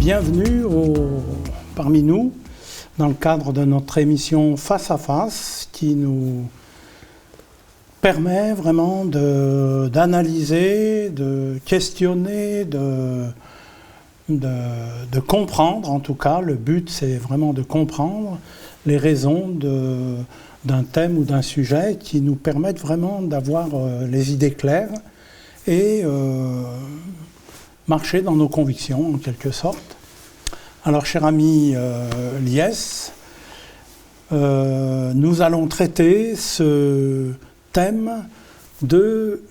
bienvenue parmi nous dans le cadre de notre émission Face à Face qui nous permet vraiment d'analyser, de questionner, de comprendre. En tout cas, le but c'est vraiment de comprendre les raisons d'un thème ou d'un sujet qui nous permettent vraiment d'avoir les idées claires et marcher dans nos convictions en quelque sorte. Alors, cher ami Liès, nous allons traiter ce thème de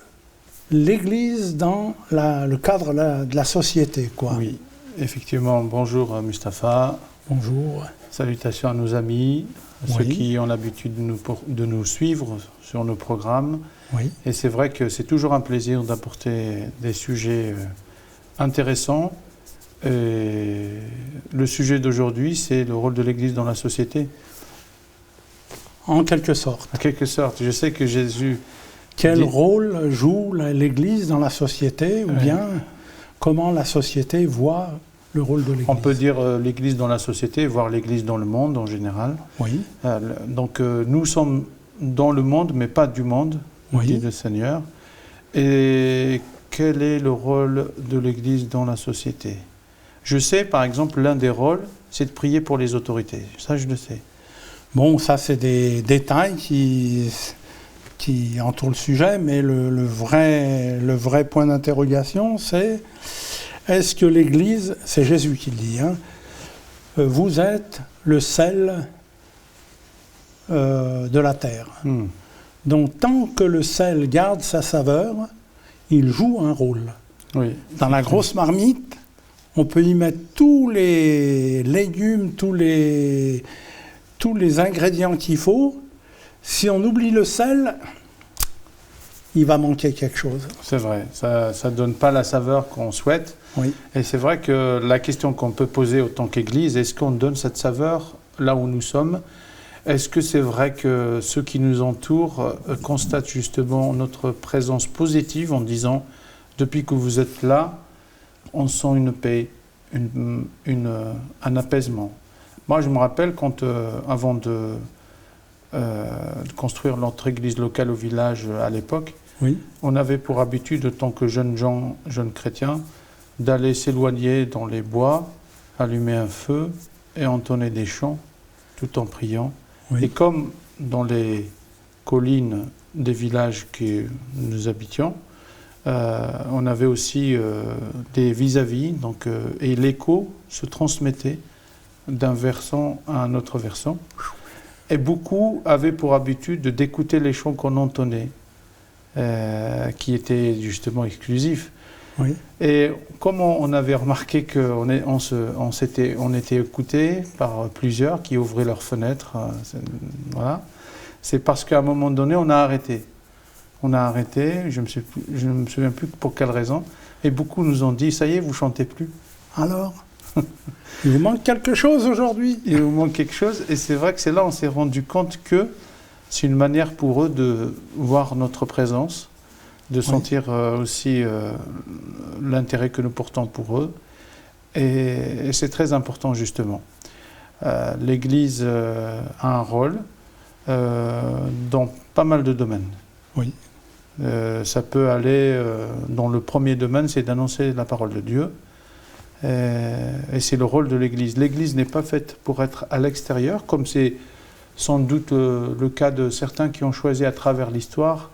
l'Église dans le cadre de la société, quoi. Oui, effectivement. Bonjour Mustapha. Bonjour. Salutations à nos amis, à ceux qui ont l'habitude de nous suivre sur nos programmes. Oui. Et c'est vrai que c'est toujours un plaisir d'apporter des sujets intéressants. Et le sujet d'aujourd'hui, c'est le rôle de l'Église dans la société. En quelque sorte. En quelque sorte. Je sais que Jésus... Quel rôle joue l'Église dans la société, ou bien comment la société voit le rôle de l'Église? On peut dire l'Église dans la société, voire l'Église dans le monde en général. Oui. Donc nous sommes dans le monde, mais pas du monde, dit le Seigneur. Et quel est le rôle de l'Église dans la société? Je sais, par exemple, l'un des rôles, c'est de prier pour les autorités. Ça, je le sais. Bon, ça, c'est des détails qui entourent le sujet, mais le vrai point d'interrogation, c'est est-ce que l'Église, c'est Jésus qui le dit, vous êtes le sel de la terre. Donc, tant que le sel garde sa saveur, il joue un rôle. Oui. Dans la grosse marmite, on peut y mettre tous les légumes, tous les ingrédients qu'il faut. Si on oublie le sel, il va manquer quelque chose. C'est vrai, ça ne donne pas la saveur qu'on souhaite. Oui. Et c'est vrai que la question qu'on peut poser en tant qu'Église, est-ce qu'on donne cette saveur là où nous sommes? Est-ce que c'est vrai que ceux qui nous entourent constatent justement notre présence positive en disant « Depuis que vous êtes là, on sent une paix, un apaisement ». Moi, je me rappelle quand, avant de construire notre église locale au village à l'époque, on avait pour habitude, en tant que jeunes chrétiens, d'aller s'éloigner dans les bois, allumer un feu et entonner des chants tout en priant. Et comme dans les collines des villages que nous habitions, on avait aussi des vis-à-vis, et l'écho se transmettait d'un versant à un autre versant. Et beaucoup avaient pour habitude d'écouter les chants qu'on entonnait, qui étaient justement exclusifs. Oui. Et comme on avait remarqué qu'on était écoutés par plusieurs qui ouvraient leurs fenêtres, c'est parce qu'à un moment donné, on a arrêté. Je ne me souviens plus pour quelle raison, et beaucoup nous ont dit « ça y est, vous ne chantez plus ». Alors, il vous manque quelque chose aujourd'hui? Il vous manque quelque chose, et c'est vrai que c'est là qu'on s'est rendu compte que c'est une manière pour eux de voir notre présence, de sentir aussi l'intérêt que nous portons pour eux, et c'est très important justement. L'Église a un rôle dans pas mal de domaines. Oui. Ça peut aller dans le premier domaine, c'est d'annoncer la parole de Dieu. Et c'est le rôle de l'Église. L'Église n'est pas faite pour être à l'extérieur, comme c'est sans doute le cas de certains qui ont choisi à travers l'histoire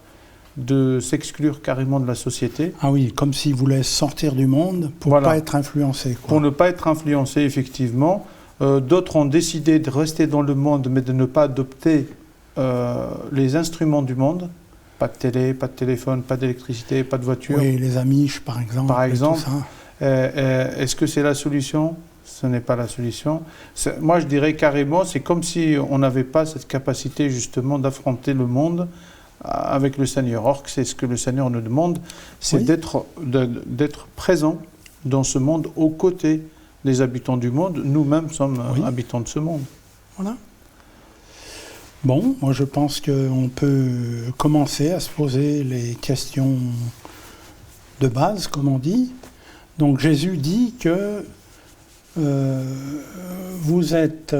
de s'exclure carrément de la société. Ah oui, comme s'ils voulaient sortir du monde pour ne pas être influencés. Pour ne pas être influencés, effectivement. D'autres ont décidé de rester dans le monde, mais de ne pas adopter les instruments du monde. Pas de télé, pas de téléphone, pas d'électricité, pas de voiture. Oui, les Amish, par exemple. Par exemple. Tout ça. Est-ce que c'est la solution? Ce n'est pas la solution. Moi, je dirais carrément, c'est comme si on n'avait pas cette capacité justement d'affronter le monde avec le Seigneur. Or, c'est ce que le Seigneur nous demande, c'est d'être présent dans ce monde aux côtés des habitants du monde. Nous-mêmes sommes habitants de ce monde. Voilà. Bon, moi je pense qu'on peut commencer à se poser les questions de base, comme on dit. Donc Jésus dit que vous êtes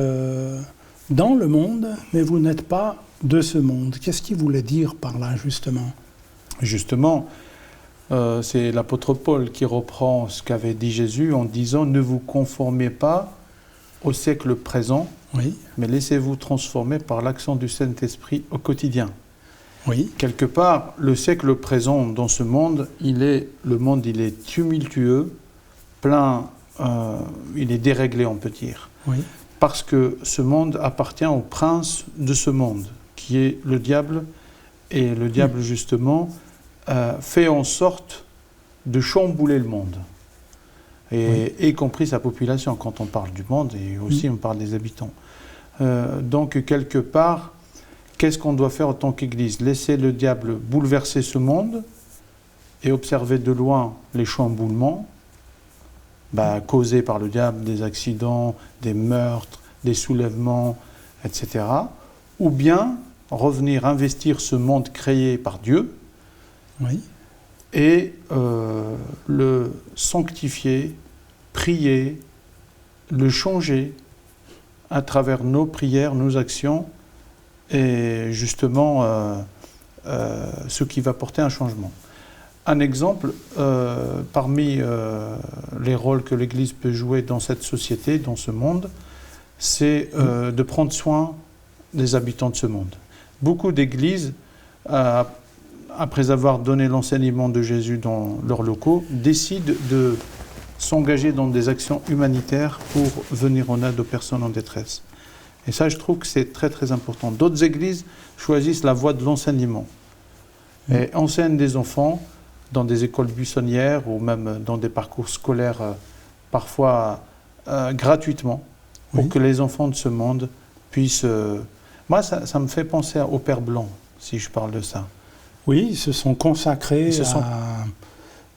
dans le monde, mais vous n'êtes pas de ce monde. Qu'est-ce qu'il voulait dire par là, justement ? Justement, c'est l'apôtre Paul qui reprend ce qu'avait dit Jésus en disant « Ne vous conformez pas au siècle présent, oui. mais laissez-vous transformer par l'action du Saint-Esprit au quotidien. » Oui. Quelque part, le siècle présent dans ce monde, il est tumultueux, plein, il est déréglé, on peut dire. Oui. Parce que ce monde appartient au prince de ce monde, qui est le diable. Et le diable, justement, fait en sorte de chambouler le monde. Et y compris sa population, quand on parle du monde, et aussi on parle des habitants. Donc, quelque part, qu'est-ce qu'on doit faire en tant qu'Église ? Laisser le diable bouleverser ce monde et observer de loin les chamboulements causés par le diable, des accidents, des meurtres, des soulèvements, etc. Ou bien revenir investir ce monde créé par Dieu et le sanctifier, prier, le changer à travers nos prières, nos actions, et justement ce qui va porter un changement. Un exemple, parmi les rôles que l'Église peut jouer dans cette société, dans ce monde, c'est de prendre soin des habitants de ce monde. Beaucoup d'églises, après avoir donné l'enseignement de Jésus dans leurs locaux, décident de s'engager dans des actions humanitaires pour venir en aide aux personnes en détresse. Et ça, je trouve que c'est très très important. D'autres églises choisissent la voie de l'enseignement et enseignent des enfants dans des écoles buissonnières ou même dans des parcours scolaires parfois gratuitement pour que les enfants de ce monde puissent... Moi, ça me fait penser au Père Blanc, si je parle de ça. Oui, ils se sont consacrés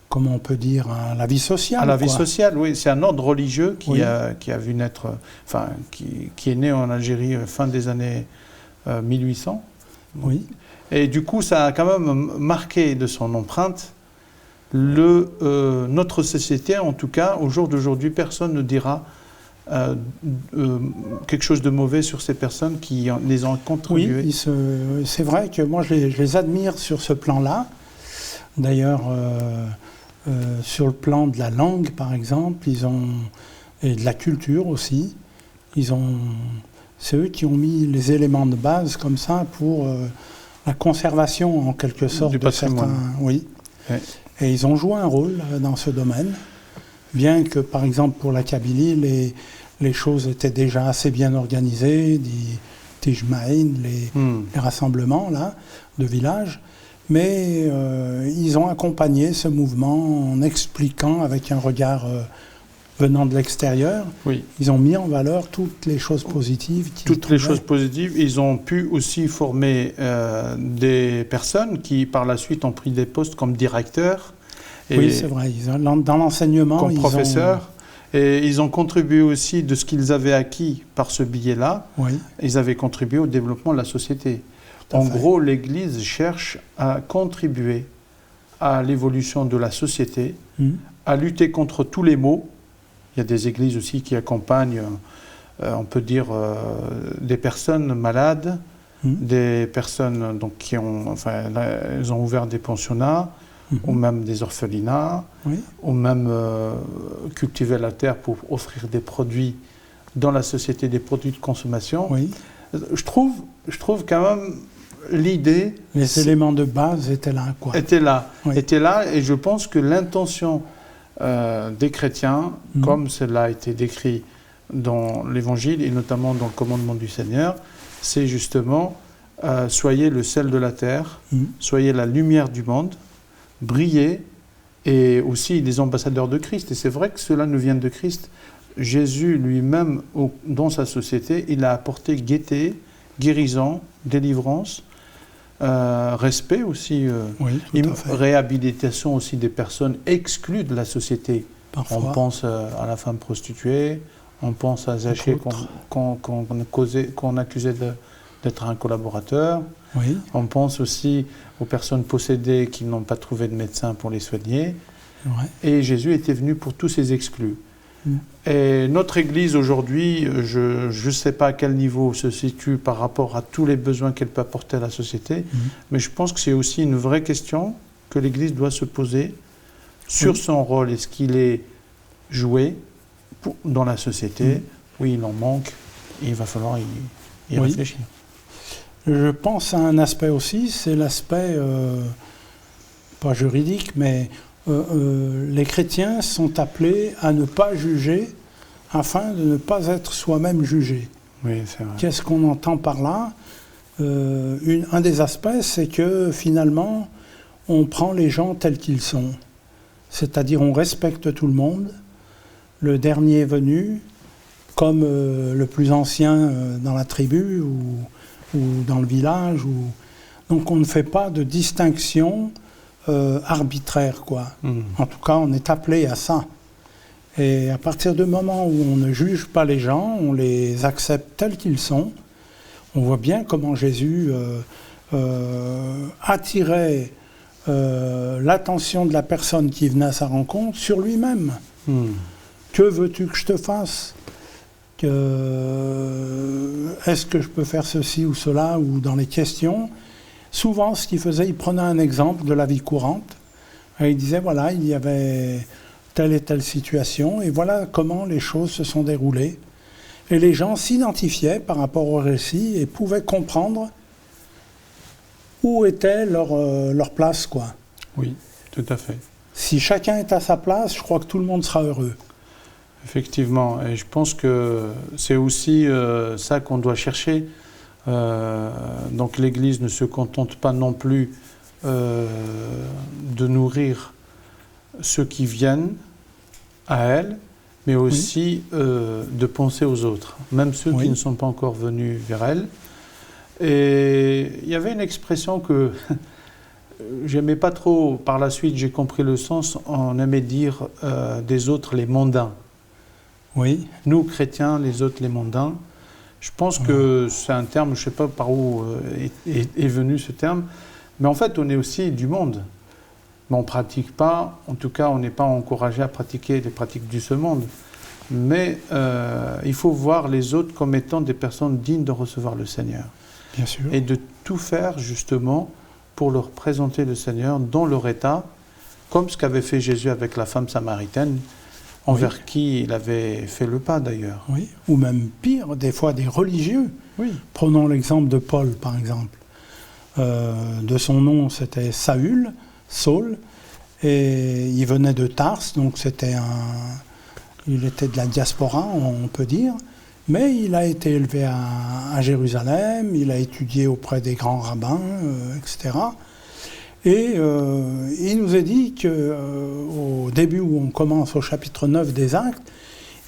comment on peut dire, à la vie sociale. À la vie sociale, oui. C'est un ordre religieux qui a vu naître, enfin, qui est né en Algérie fin des années 1800. Oui. Et du coup, ça a quand même marqué de son empreinte notre société. En tout cas, au jour d'aujourd'hui, personne ne dira quelque chose de mauvais sur ces personnes qui les ont contribué. Oui, c'est vrai que moi, je les admire sur ce plan-là. D'ailleurs, sur le plan de la langue, par exemple, et de la culture aussi, c'est eux qui ont mis les éléments de base comme ça pour la conservation, en quelque sorte, de certains... Oui. Et ils ont joué un rôle dans ce domaine, bien que, par exemple, pour la Kabylie, les choses étaient déjà assez bien organisées, des tijmaïn, les rassemblements là, de villages. Mais ils ont accompagné ce mouvement en expliquant avec un regard venant de l'extérieur. Oui. Ils ont mis en valeur toutes les choses positives. Les choses positives. Ils ont pu aussi former des personnes qui, par la suite, ont pris des postes comme directeurs. Oui, c'est vrai. Dans l'enseignement, comme professeurs. Et ils ont contribué aussi de ce qu'ils avaient acquis par ce biais-là. Oui. Ils avaient contribué au développement de la société. En gros, l'Église cherche à contribuer à l'évolution de la société, à lutter contre tous les maux. Il y a des églises aussi qui accompagnent, on peut dire, des personnes malades, des personnes donc, elles ont ouvert des pensionnats, ou même des orphelinats, ou même cultiver la terre pour offrir des produits dans la société, des produits de consommation. Oui. Je trouve quand même l'idée... Les éléments de base étaient là, quoi. Étaient là, et je pense que l'intention des chrétiens, comme cela a été décrit dans l'Évangile, et notamment dans le commandement du Seigneur, c'est justement soyez le sel de la terre, soyez la lumière du monde, brillez, et aussi des ambassadeurs de Christ. Et c'est vrai que cela nous vient de Christ. Jésus lui-même, dans sa société, il a apporté gaieté, guérison, délivrance, respect aussi, réhabilitation aussi des personnes exclues de la société. Parfois. On pense à la femme prostituée, on pense à Zachée qu'on accusait d'être un collaborateur. Oui. On pense aussi aux personnes possédées qui n'ont pas trouvé de médecin pour les soigner. Ouais. Et Jésus était venu pour tous ces exclus. Et notre Église aujourd'hui, je ne sais pas à quel niveau se situe par rapport à tous les besoins qu'elle peut apporter à la société, mais je pense que c'est aussi une vraie question que l'Église doit se poser sur son rôle. Est-ce qu'il est joué dans la société? Oui, il en manque, et il va falloir y réfléchir. Je pense à un aspect aussi, c'est l'aspect, pas juridique, mais les chrétiens sont appelés à ne pas juger afin de ne pas être soi-même jugés. Oui, c'est vrai. Qu'est-ce qu'on entend par là? Un des aspects, c'est que finalement, on prend les gens tels qu'ils sont. C'est-à-dire, on respecte tout le monde, le dernier venu, comme le plus ancien dans la tribu ou dans le village. Donc, on ne fait pas de distinction arbitraire, quoi. En tout cas, on est appelé à ça. Et à partir du moment où on ne juge pas les gens, on les accepte tels qu'ils sont, on voit bien comment Jésus attirait l'attention de la personne qui venait à sa rencontre sur lui-même. Que veux-tu que je te fasse? Est-ce que je peux faire ceci ou cela? Ou dans les questions, souvent ce qu'il faisait, il prenait un exemple de la vie courante et il disait voilà, il y avait telle et telle situation et voilà comment les choses se sont déroulées. Et les gens s'identifiaient par rapport au récit et pouvaient comprendre où était leur place, quoi. Oui, tout à fait. Si chacun est à sa place, je crois que tout le monde sera heureux. Effectivement, et je pense que c'est aussi ça qu'on doit chercher. Donc l'Église ne se contente pas non plus de nourrir ceux qui viennent à elle, mais aussi de penser aux autres, même ceux qui ne sont pas encore venus vers elle. Et il y avait une expression que j'aimais pas trop, par la suite j'ai compris le sens, on aimait dire des autres les mondains. Oui. Nous, chrétiens, les autres les mondains. Je pense que c'est un terme, je ne sais pas par où est venu ce terme, mais en fait on est aussi du monde. Mais on ne pratique pas, en tout cas on n'est pas encouragé à pratiquer les pratiques de ce monde. Mais il faut voir les autres comme étant des personnes dignes de recevoir le Seigneur. Bien sûr. Et de tout faire justement pour leur présenter le Seigneur dans leur état, comme ce qu'avait fait Jésus avec la femme samaritaine, envers qui il avait fait le pas d'ailleurs. Oui, ou même pire, des fois des religieux. Oui. Prenons l'exemple de Paul par exemple. De son nom c'était Saul, et il venait de Tarse, donc il était de la diaspora, on peut dire, mais il a été élevé à Jérusalem, il a étudié auprès des grands rabbins, etc. Et il nous est dit qu'au début où on commence au chapitre 9 des Actes,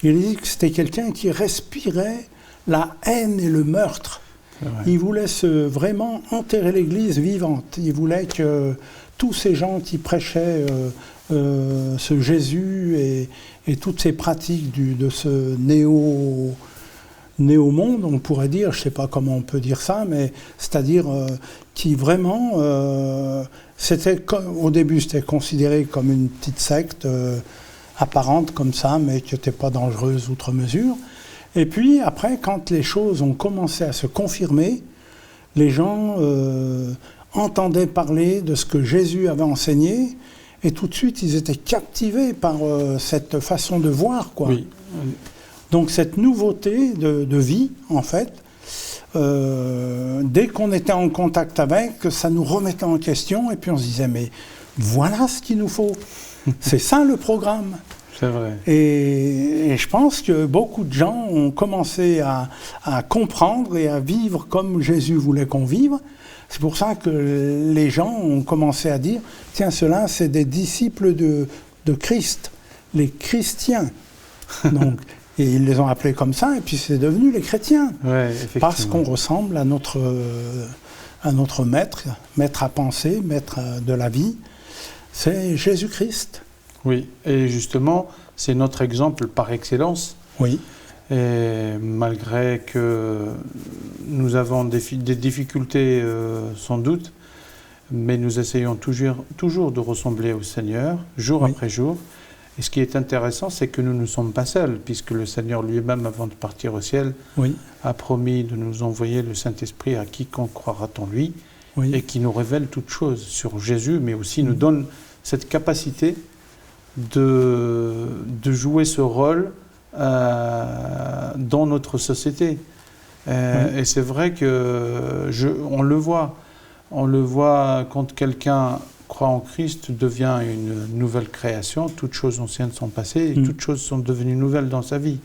il dit que c'était quelqu'un qui respirait la haine et le meurtre. Il voulait vraiment enterrer l'Église vivante. Il voulait que tous ces gens qui prêchaient ce Jésus et toutes ces pratiques de ce néo-monde, on pourrait dire, je ne sais pas comment on peut dire ça, mais c'est-à-dire qui vraiment, au début c'était considéré comme une petite secte apparente comme ça, mais qui n'était pas dangereuse outre mesure. Et puis après, quand les choses ont commencé à se confirmer, les gens entendaient parler de ce que Jésus avait enseigné, et tout de suite ils étaient captivés par cette façon de voir, quoi. Oui. Donc cette nouveauté de vie, en fait, dès qu'on était en contact avec, ça nous remettait en question, et puis on se disait, mais voilà ce qu'il nous faut. C'est ça le programme. C'est vrai. Et je pense que beaucoup de gens ont commencé à comprendre et à vivre comme Jésus voulait qu'on vive. C'est pour ça que les gens ont commencé à dire, tiens, ceux-là, c'est des disciples de Christ, les chrétiens. Donc, et ils les ont appelés comme ça, et puis c'est devenu les chrétiens. Ouais, parce qu'on ressemble à notre maître à penser, maître de la vie, c'est Jésus-Christ. Oui, et justement, c'est notre exemple par excellence. Oui. Et malgré que nous avons des difficultés sans doute, mais nous essayons toujours de ressembler au Seigneur, jour après jour. Et ce qui est intéressant, c'est que nous ne sommes pas seuls, puisque le Seigneur lui-même, avant de partir au ciel, a promis de nous envoyer le Saint-Esprit à quiconque croira en lui, et qui nous révèle toutes choses sur Jésus, mais aussi nous donne cette capacité de jouer ce rôle dans notre société. Et c'est vrai qu'on le voit. On le voit quand quelqu'un croit en Christ, devient une nouvelle création, toutes choses anciennes sont passées, et toutes choses sont devenues nouvelles dans sa vie.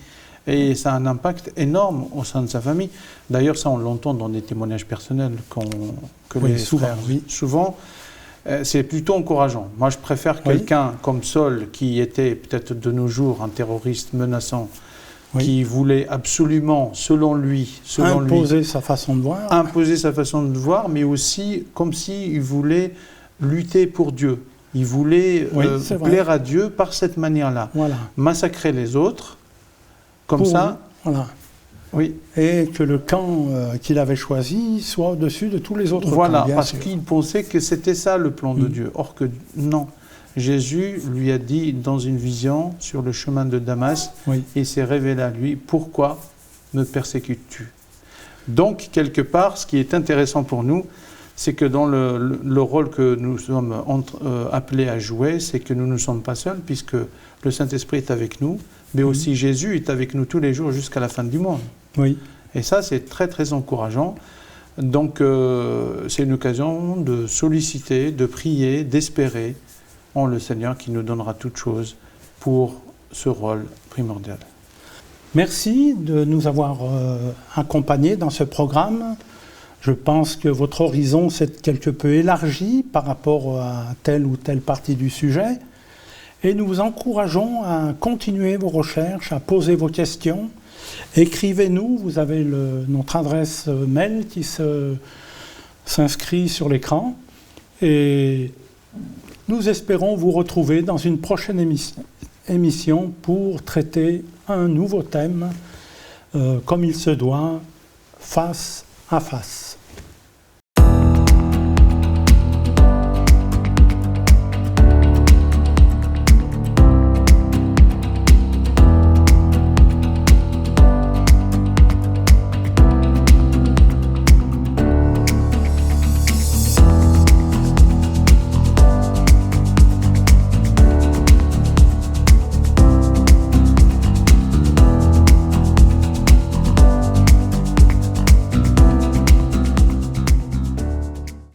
Et ça a un impact énorme au sein de sa famille. D'ailleurs, ça, on l'entend dans des témoignages personnels que les frères, souvent, c'est plutôt encourageant. Moi, je préfère quelqu'un comme Saul, qui était peut-être de nos jours un terroriste menaçant, qui voulait absolument, selon lui, imposer sa façon de voir. Imposer sa façon de voir, mais aussi comme s'il voulait lutter pour Dieu. Il voulait plaire à Dieu par cette manière-là. Massacrer les autres, comme ça. Oui. Et que le camp qu'il avait choisi soit au-dessus de tous les autres camps. Voilà, parce qu'il pensait que c'était ça le plan de Dieu. Or que non. Jésus lui a dit dans une vision sur le chemin de Damas, il s'est révélé à lui, pourquoi me persécutes-tu? Donc, quelque part, ce qui est intéressant pour nous, c'est que dans le rôle que nous sommes appelés à jouer, c'est que nous ne sommes pas seuls, puisque le Saint-Esprit est avec nous, mais aussi Jésus est avec nous tous les jours jusqu'à la fin du monde. Et ça, c'est très, très encourageant. Donc, c'est une occasion de solliciter, de prier, d'espérer en le Seigneur qui nous donnera toutes choses pour ce rôle primordial. Merci de nous avoir accompagnés dans ce programme. Je pense que votre horizon s'est quelque peu élargi par rapport à telle ou telle partie du sujet. Et nous vous encourageons à continuer vos recherches, à poser vos questions. Écrivez-nous, vous avez notre adresse mail qui s'inscrit sur l'écran. Et nous espérons vous retrouver dans une prochaine émission pour traiter un nouveau thème, comme il se doit, face à face.